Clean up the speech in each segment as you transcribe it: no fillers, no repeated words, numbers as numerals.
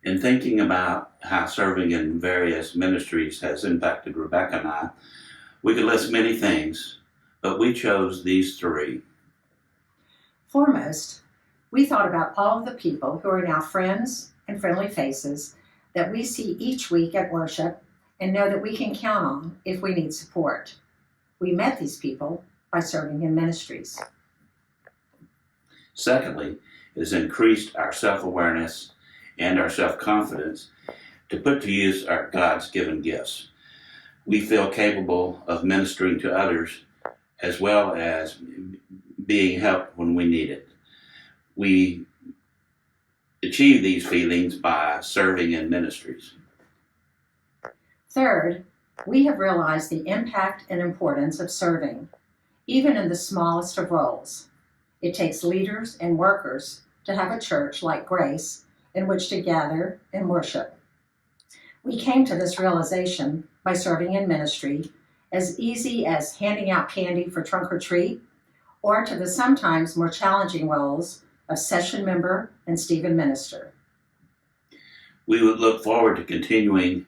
In thinking about how serving in various ministries has impacted Rebecca and I, we could list many things, but we chose these three. Foremost, we thought about all of the people who are now friends and friendly faces that we see each week at worship and know that we can count on if we need support. We met these people by serving in ministries. Secondly, it has increased our self-awareness and our self-confidence to put to use our God's given gifts. We feel capable of ministering to others as well as being helped when we need it. We achieve these feelings by serving in ministries. Third, we have realized the impact and importance of serving, even in the smallest of roles. It takes leaders and workers to have a church like Grace in which to gather and worship. We came to this realization by serving in ministry, as easy as handing out candy for trunk or treat, or to the sometimes more challenging roles of session member and Stephen minister. We would look forward to continuing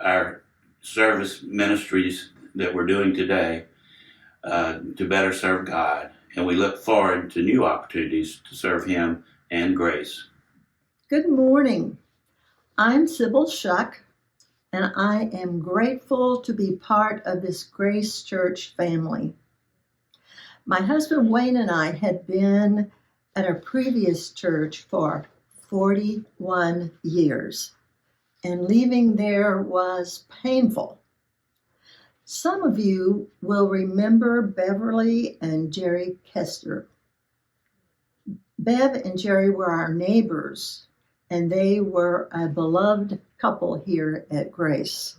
our service ministries that we're doing today to better serve God, and we look forward to new opportunities to serve Him and Grace. Good morning. I'm Sybil Shuck, and I am grateful to be part of this Grace Church family. My husband Wayne and I had been at our previous church for 41 years, and leaving there was painful. Some of you will remember Beverly and Jerry Kester. Bev and Jerry were our neighbors, and they were a beloved couple here at Grace.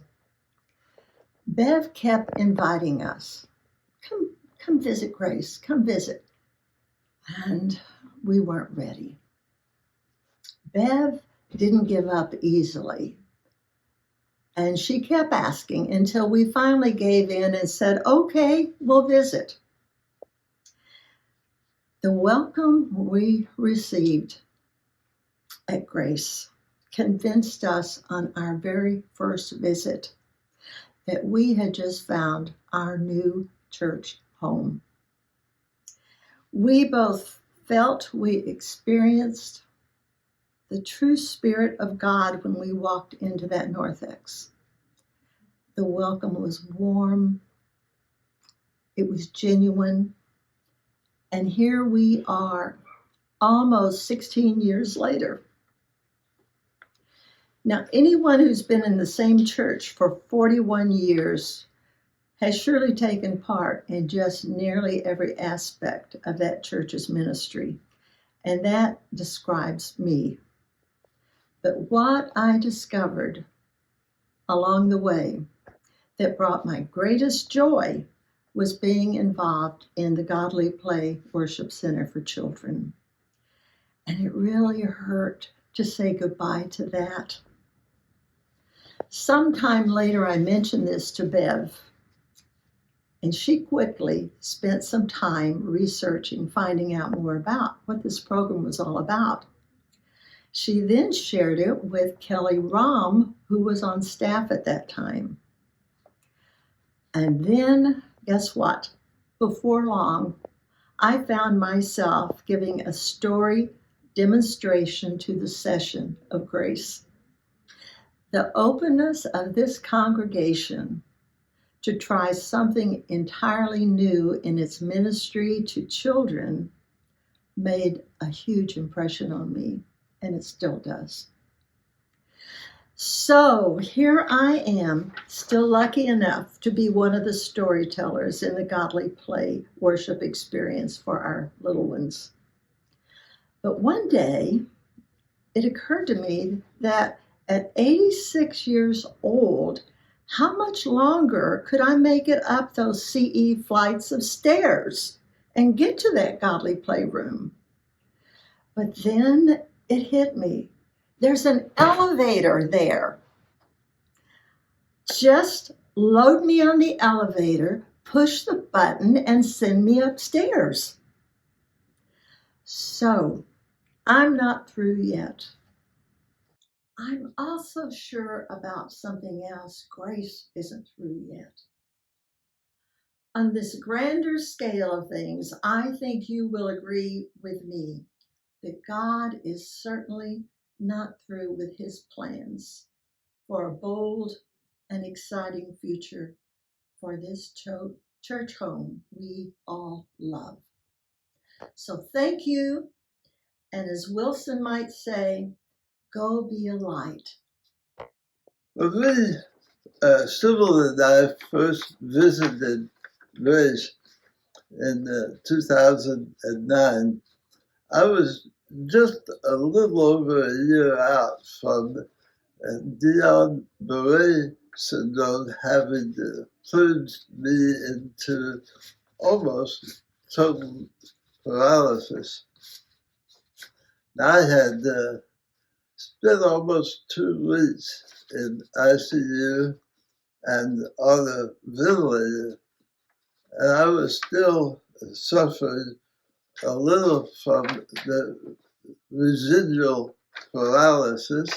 Bev kept inviting us, come visit Grace, come visit. And we weren't ready. Bev didn't give up easily. And she kept asking until we finally gave in and said, okay, we'll visit. The welcome we received at Grace convinced us on our very first visit that we had just found our new church home. We both felt we experienced the true Spirit of God when we walked into that narthex. The welcome was warm, it was genuine, and here we are, almost 16 years later. Now, anyone who's been in the same church for 41 years has surely taken part in just nearly every aspect of that church's ministry, and that describes me. But what I discovered along the way that brought my greatest joy was being involved in the Godly Play Worship Center for Children. And it really hurt to say goodbye to that. Sometime later, I mentioned this to Bev, and she quickly spent some time researching, finding out more about what this program was all about. She then shared it with Kelly Rom, who was on staff at that time. And then, guess what? Before long, I found myself giving a story demonstration to the session of Grace. The openness of this congregation to try something entirely new in its ministry to children made a huge impression on me, and it still does. So here I am, still lucky enough to be one of the storytellers in the Godly Play worship experience for our little ones. But one day, it occurred to me that at 86 years old, how much longer could I make it up those CE flights of stairs and get to that Godly Playroom? But then it hit me. There's an elevator there. Just load me on the elevator, push the button, and send me upstairs. So I'm not through yet. I'm also sure about something else. Grace isn't through yet. On this grander scale of things, I think you will agree with me that God is certainly not through with his plans for a bold and exciting future for this church home we all love. So thank you, and as Wilson might say, go be a light. For me, Sybil and I first visited Grace in 2009. I was just a little over a year out from Guillain-Barré syndrome, having plunged me into almost total paralysis. I had spent almost 2 weeks in ICU and on a ventilator, and I was still suffering a little from the residual paralysis.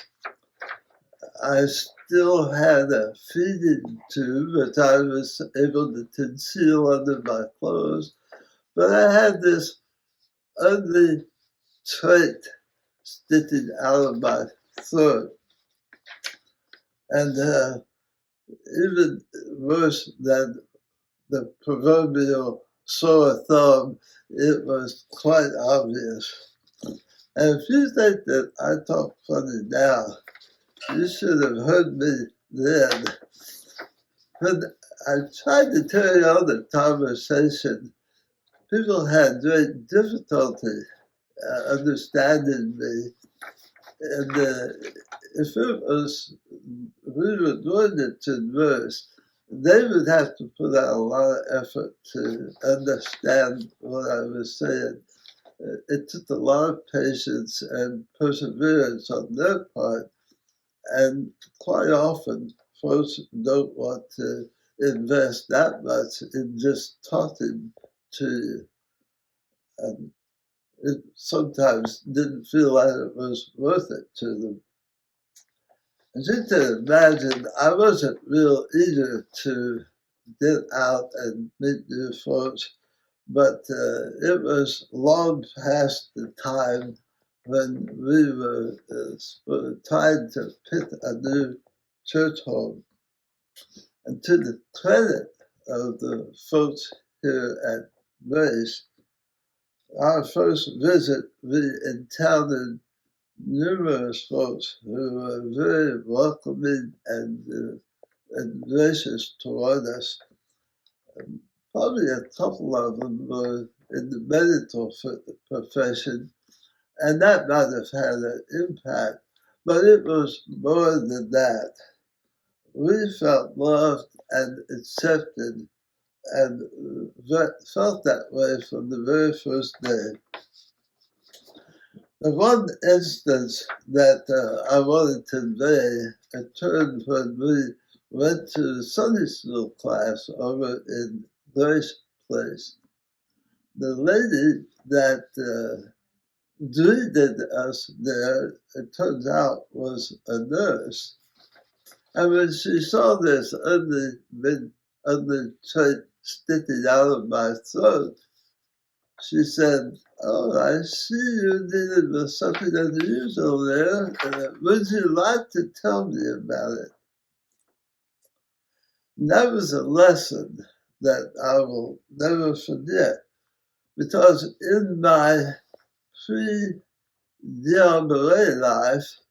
I still had a feeding tube that I was able to conceal under my clothes, but I had this ugly trait sticking out of my throat. And even worse than the proverbial sore thumb, it was quite obvious. And if you think that I talk funny now, you should have heard me then. When I tried to carry on the conversation, people had great difficulty understanding me. And if it was, we were going to converse, they would have to put out a lot of effort to understand what I was saying. It took a lot of patience and perseverance on their part, and quite often folks don't want to invest that much in just talking to you. And it sometimes didn't feel like it was worth it to them. As you can imagine, I wasn't real eager to get out and meet new folks, but it was long past the time when we were trying to pick a new church home. And to the credit of the folks here at Grace, our first visit, we encountered numerous folks who were very welcoming and gracious toward us. Probably a couple of them were in the medical profession, and that might have had an impact, but it was more than that. We felt loved and accepted and felt that way from the very first day. The one instance that I want to convey occurred when we went to Sunday school class over in Grace Place. The lady that greeted us there, it turns out, was a nurse. And when she saw this ugly trait sticking out of my throat, she said, "Oh, I see you needed something unusual there. Would you like to tell me about it?" And that was a lesson that I will never forget, because in my pre-Guillain-Barré life,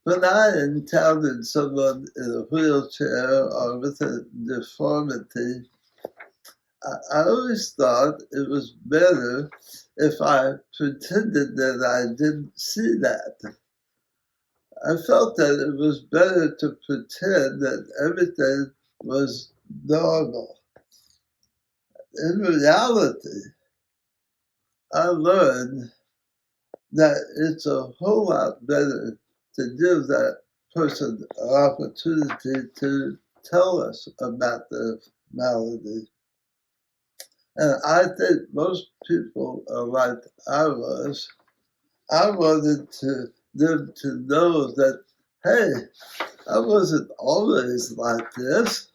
when I encountered someone in a wheelchair or with a deformity, I always thought it was better if I pretended that I didn't see that. I felt that it was better to pretend that everything was normal. In reality, I learned that it's a whole lot better to give that person an opportunity to tell us about their malady. And I think most people are like I was. I wanted them to know that hey, I wasn't always like this.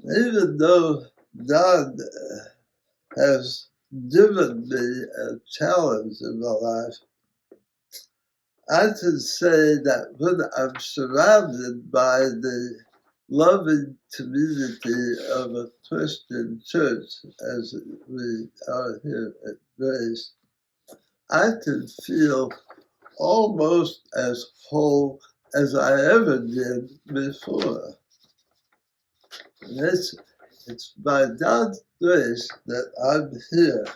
Even though God has given me a challenge in my life, I can say that when I'm surrounded by the loving community of a Christian church, as we are here at Grace, I can feel almost as whole as I ever did before. And it's by God's grace that I'm here.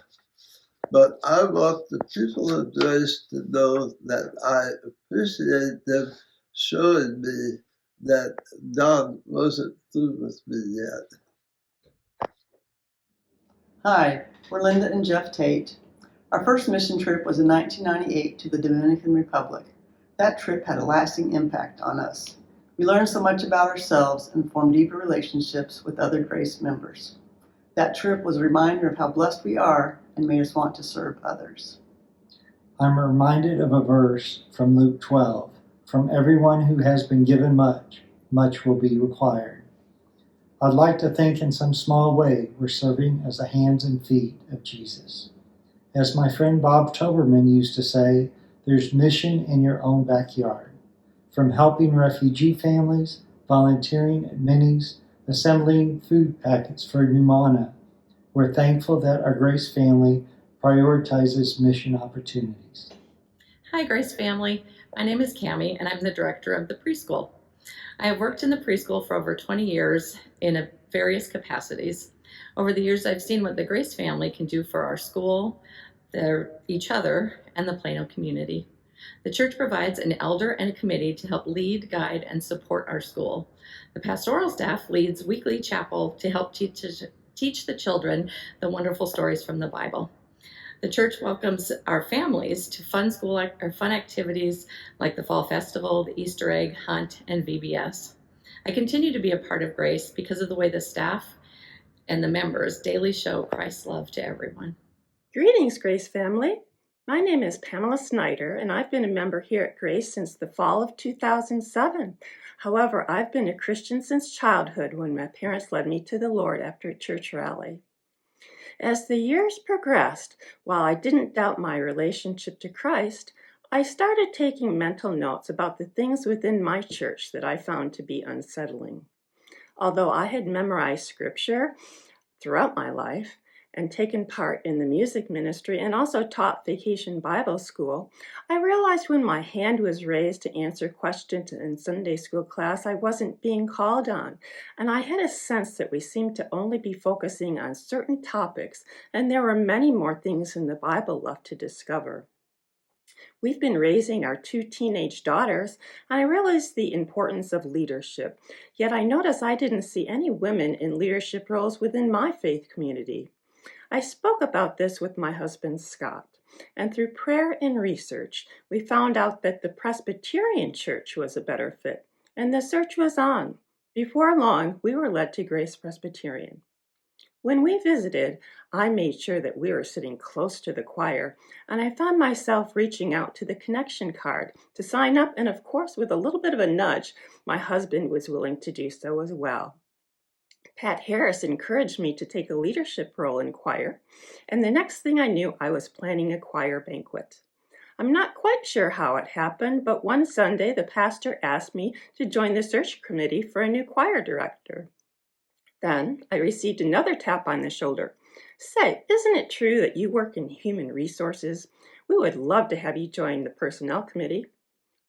But I want the people of Grace to know that I appreciate them showing me that God wasn't through with me yet. Hi, we're Linda and Jeff Tate. Our first mission trip was in 1998 to the Dominican Republic. That trip had a lasting impact on us. We learned so much about ourselves and formed deeper relationships with other Grace members. That trip was a reminder of how blessed we are and made us want to serve others. I'm reminded of a verse from Luke 12. From everyone who has been given much, much will be required. I'd like to think in some small way we're serving as the hands and feet of Jesus. As my friend Bob Toberman used to say, there's mission in your own backyard. From helping refugee families, volunteering at minis, assembling food packets for Numana, we're thankful that our Grace family prioritizes mission opportunities. Hi, Grace family. My name is Cammie, and I'm the director of the preschool. I have worked in the preschool for over 20 years in various capacities. Over the years, I've seen what the Grace family can do for our school, each other, and the Plano community. The church provides an elder and a committee to help lead, guide, and support our school. The pastoral staff leads weekly chapel to help teach the children the wonderful stories from the Bible. The church welcomes our families to fun activities like the Fall Festival, the Easter Egg Hunt, and VBS. I continue to be a part of Grace because of the way the staff and the members daily show Christ's love to everyone. Greetings, Grace family. My name is Pamela Snyder, and I've been a member here at Grace since the fall of 2007. However, I've been a Christian since childhood when my parents led me to the Lord after a church rally. As the years progressed, while I didn't doubt my relationship to Christ, I started taking mental notes about the things within my church that I found to be unsettling. Although I had memorized scripture throughout my life and taken part in the music ministry and also taught Vacation Bible School, I realized when my hand was raised to answer questions in Sunday school class, I wasn't being called on. And I had a sense that we seemed to only be focusing on certain topics, and there were many more things in the Bible left to discover. We've been raising our 2 teenage daughters, and I realized the importance of leadership. Yet I noticed I didn't see any women in leadership roles within my faith community. I spoke about this with my husband, Scott, and through prayer and research, we found out that the Presbyterian Church was a better fit, and the search was on. Before long, we were led to Grace Presbyterian. When we visited, I made sure that we were sitting close to the choir, and I found myself reaching out to the connection card to sign up, and of course, with a little bit of a nudge, my husband was willing to do so as well. Pat Harris encouraged me to take a leadership role in choir, and the next thing I knew, I was planning a choir banquet. I'm not quite sure how it happened, but one Sunday, the pastor asked me to join the search committee for a new choir director. Then I received another tap on the shoulder. Say, isn't it true that you work in human resources? We would love to have you join the personnel committee.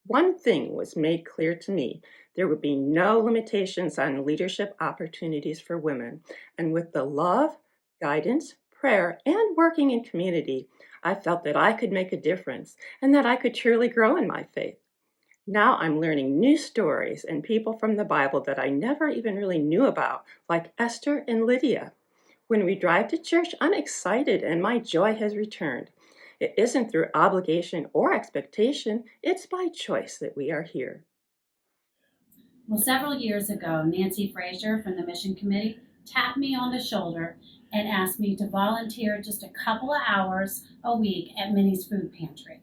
One thing was made clear to me. There would be no limitations on leadership opportunities for women. And with the love, guidance, prayer, and working in community, I felt that I could make a difference and that I could truly grow in my faith. Now I'm learning new stories and people from the Bible that I never even really knew about, like Esther and Lydia. When we drive to church, I'm excited and my joy has returned. It isn't through obligation or expectation, it's by choice that we are here. Well, several years ago, Nancy Frazier from the Mission Committee tapped me on the shoulder and asked me to volunteer just a couple of hours a week at Minnie's Food Pantry.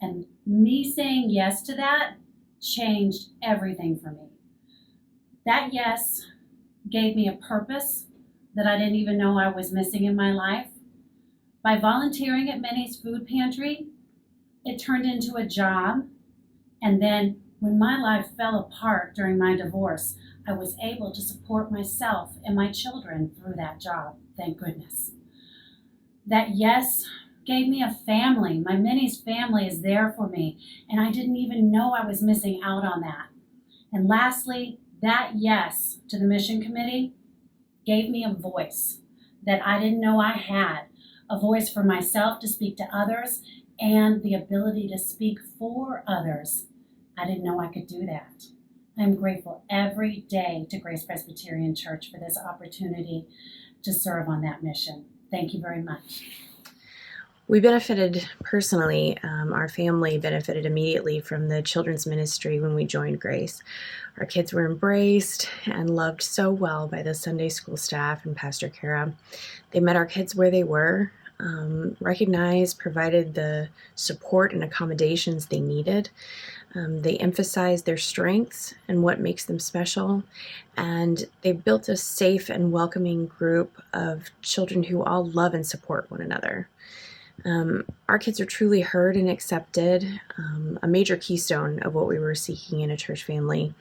And me saying yes to that changed everything for me. That yes gave me a purpose that I didn't even know I was missing in my life. By volunteering at Minnie's Food Pantry, it turned into a job. And then when my life fell apart during my divorce, I was able to support myself and my children through that job, thank goodness. That yes gave me a family. My Minnie's family is there for me, and I didn't even know I was missing out on that. And lastly, that yes to the mission committee gave me a voice that I didn't know I had, a voice for myself to speak to others and the ability to speak for others. I didn't know I could do that. I'm grateful every day to Grace Presbyterian Church for this opportunity to serve on that mission. Thank you very much. We benefited personally, our family benefited immediately from the children's ministry when we joined Grace. Our kids were embraced and loved so well by the Sunday school staff and Pastor Kara. They met our kids where they were, recognized, provided the support and accommodations they needed. They emphasized their strengths and what makes them special, and they built a safe and welcoming group of children who all love and support one another. Our kids are truly heard and accepted, a major keystone of what we were seeking in a church family.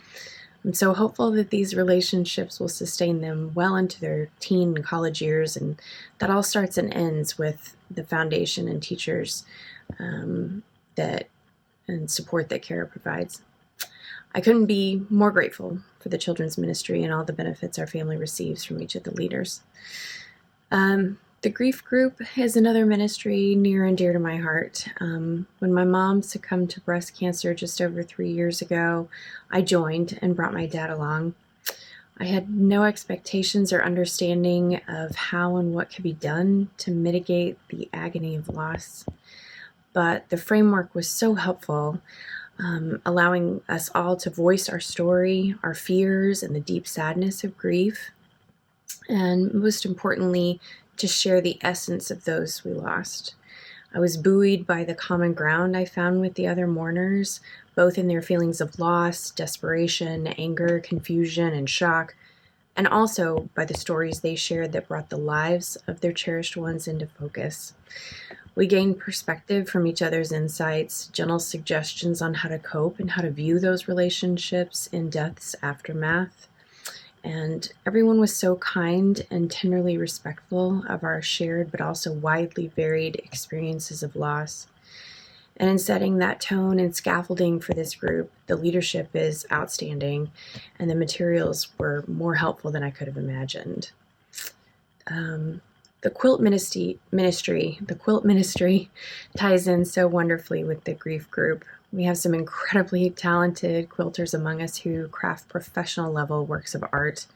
I'm so hopeful that these relationships will sustain them well into their teen and college years, and that all starts and ends with the foundation and teachers and support that Kara provides. I couldn't be more grateful for the children's ministry and all the benefits our family receives from each of the leaders. The grief group is another ministry near and dear to my heart. When my mom succumbed to breast cancer just over 3 years ago, I joined and brought my dad along. I had no expectations or understanding of how and what could be done to mitigate the agony of loss, but the framework was so helpful, allowing us all to voice our story, our fears, and the deep sadness of grief, and most importantly, to share the essence of those we lost. I was buoyed by the common ground I found with the other mourners, both in their feelings of loss, desperation, anger, confusion, and shock, and also by the stories they shared that brought the lives of their cherished ones into focus. We gained perspective from each other's insights, gentle suggestions on how to cope and how to view those relationships in death's aftermath. And everyone was so kind and tenderly respectful of our shared but also widely varied experiences of loss. And in setting that tone and scaffolding for this group, the leadership is outstanding, and the materials were more helpful than I could have imagined. The quilt ministry ties in so wonderfully with the grief group. We have some incredibly talented quilters among us who craft professional level works of art.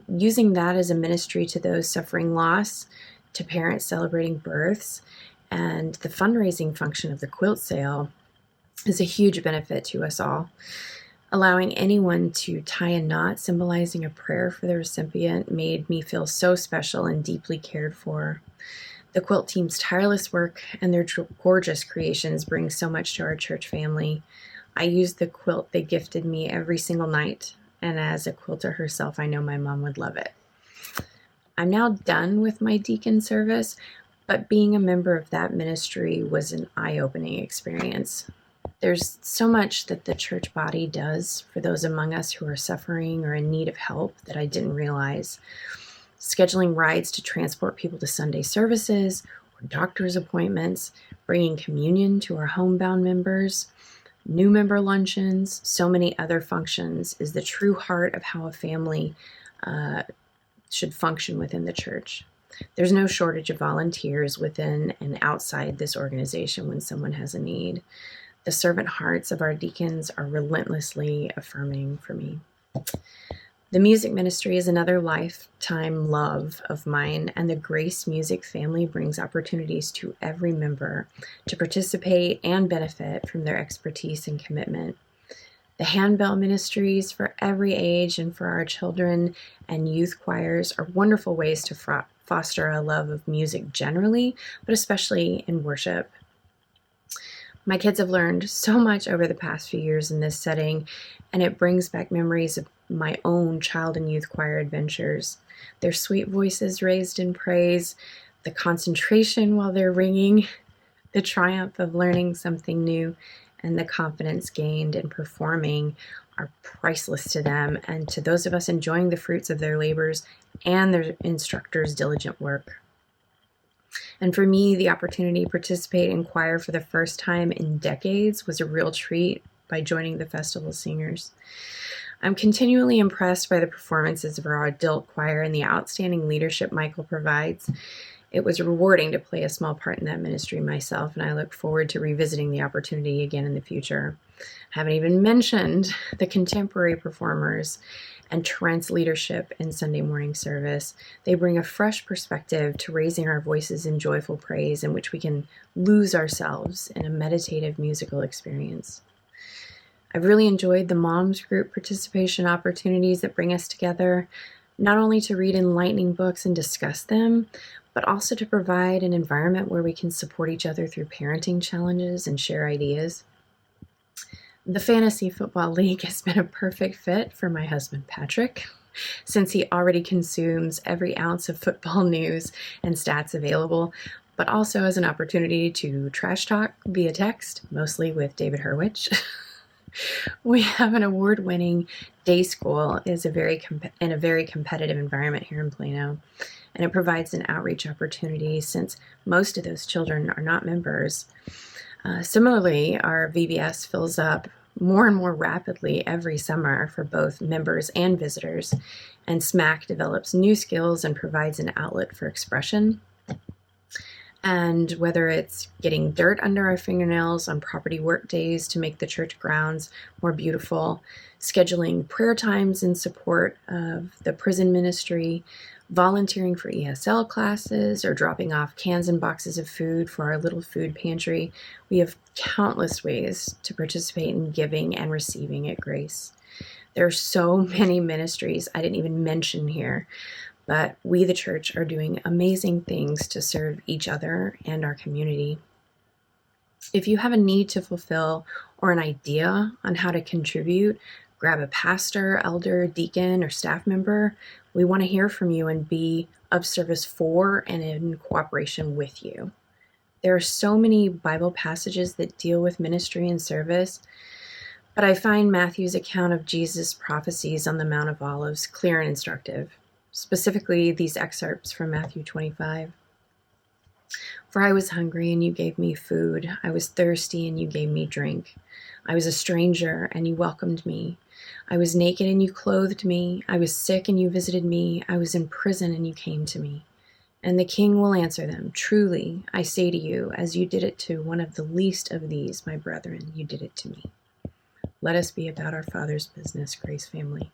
Using that as a ministry to those suffering loss, to parents celebrating births, and the fundraising function of the quilt sale is a huge benefit to us all. Allowing anyone to tie a knot symbolizing a prayer for the recipient made me feel so special and deeply cared for. The quilt team's tireless work and their gorgeous creations bring so much to our church family. I use the quilt they gifted me every single night, and as a quilter herself, I know my mom would love it. I'm now done with my deacon service, but being a member of that ministry was an eye-opening experience. There's so much that the church body does for those among us who are suffering or in need of help that I didn't realize. Scheduling rides to transport people to Sunday services or doctor's appointments, bringing communion to our homebound members, new member luncheons, so many other functions is the true heart of how a family should function within the church. There's no shortage of volunteers within and outside this organization when someone has a need. The servant hearts of our deacons are relentlessly affirming for me. The music ministry is another lifetime love of mine, and the Grace Music family brings opportunities to every member to participate and benefit from their expertise and commitment. The handbell ministries for every age and for our children and youth choirs are wonderful ways to foster a love of music generally, but especially in worship. My kids have learned so much over the past few years in this setting, and it brings back memories of my own child and youth choir adventures. Their sweet voices raised in praise, the concentration while they're ringing, the triumph of learning something new, and the confidence gained in performing are priceless to them and to those of us enjoying the fruits of their labors and their instructors' diligent work. And for me, the opportunity to participate in choir for the first time in decades was a real treat by joining the festival singers. I'm continually impressed by the performances of our adult choir and the outstanding leadership Michael provides. It was rewarding to play a small part in that ministry myself, and I look forward to revisiting the opportunity again in the future. I haven't even mentioned the contemporary performers and Trent's leadership in Sunday morning service. They bring a fresh perspective to raising our voices in joyful praise in which we can lose ourselves in a meditative musical experience. I've really enjoyed the moms group participation opportunities that bring us together, not only to read enlightening books and discuss them, but also to provide an environment where we can support each other through parenting challenges and share ideas. The Fantasy Football League has been a perfect fit for my husband, Patrick, since he already consumes every ounce of football news and stats available, but also as an opportunity to trash talk via text, mostly with David Hurwitz. We have an award-winning day school in a very competitive environment here in Plano, and it provides an outreach opportunity since most of those children are not members. Similarly, our VBS fills up more and more rapidly every summer for both members and visitors, and SMAC develops new skills and provides an outlet for expression. And whether it's getting dirt under our fingernails on property work days to make the church grounds more beautiful, scheduling prayer times in support of the prison ministry, volunteering for ESL classes, or dropping off cans and boxes of food for our little food pantry, we have countless ways to participate in giving and receiving at Grace. There are so many ministries I didn't even mention here, but we, the church, are doing amazing things to serve each other and our community. If you have a need to fulfill or an idea on how to contribute, grab a pastor, elder, deacon, or staff member. We want to hear from you and be of service for and in cooperation with you. There are so many Bible passages that deal with ministry and service, but I find Matthew's account of Jesus' prophecies on the Mount of Olives clear and instructive. Specifically, these excerpts from Matthew 25. For I was hungry, and you gave me food. I was thirsty, and you gave me drink. I was a stranger, and you welcomed me. I was naked, and you clothed me. I was sick, and you visited me. I was in prison, and you came to me. And the king will answer them, truly, I say to you, as you did it to one of the least of these, my brethren, you did it to me. Let us be about our Father's business, Grace family.